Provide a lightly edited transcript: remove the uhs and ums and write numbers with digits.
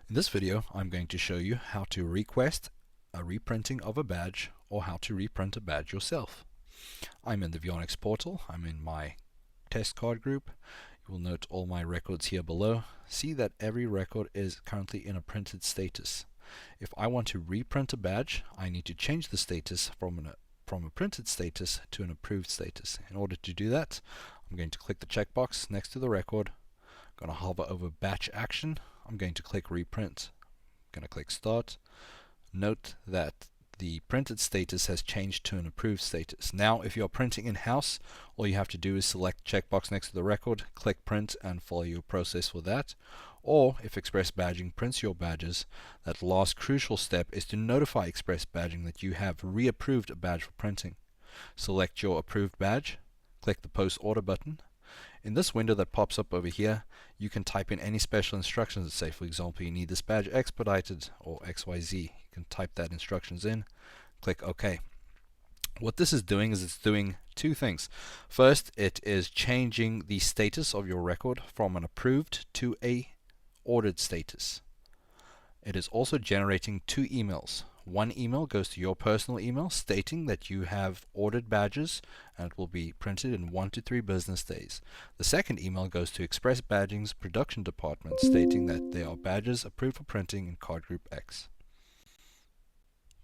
In this video, I'm going to show you how to request a reprinting of a badge or how to reprint a badge yourself. I'm in the Vionix portal. I'm in my test card group. You will note all my records here below. See that every record is currently in a printed status. If I want to reprint a badge, I need to change the status from a printed status to an approved status. In order to do that, I'm going to click the checkbox next to the record. I'm going to hover over batch action. I'm going to click reprint. I'm going to click start. Note that the printed status has changed to an approved status. Now, if you're printing in-house, all you have to do is select checkbox next to the record, click print, and follow your process for that. Or if Express Badging prints your badges, that last crucial step is to notify Express Badging that you have reapproved a badge for printing. Select your approved badge, click the post order button. In this window that pops up over here, you can type in any special instructions that say, for example, you need this badge expedited or XYZ. You can type that instructions in, click OK. What this is doing is it's doing two things. First, it is changing the status of your record from an approved to a ordered status. It is also generating two emails. One email goes to your personal email stating that you have ordered badges and it will be printed in 1 to 3 business days. The second email goes to Express Badging's production department stating that there are badges approved for printing in card group X.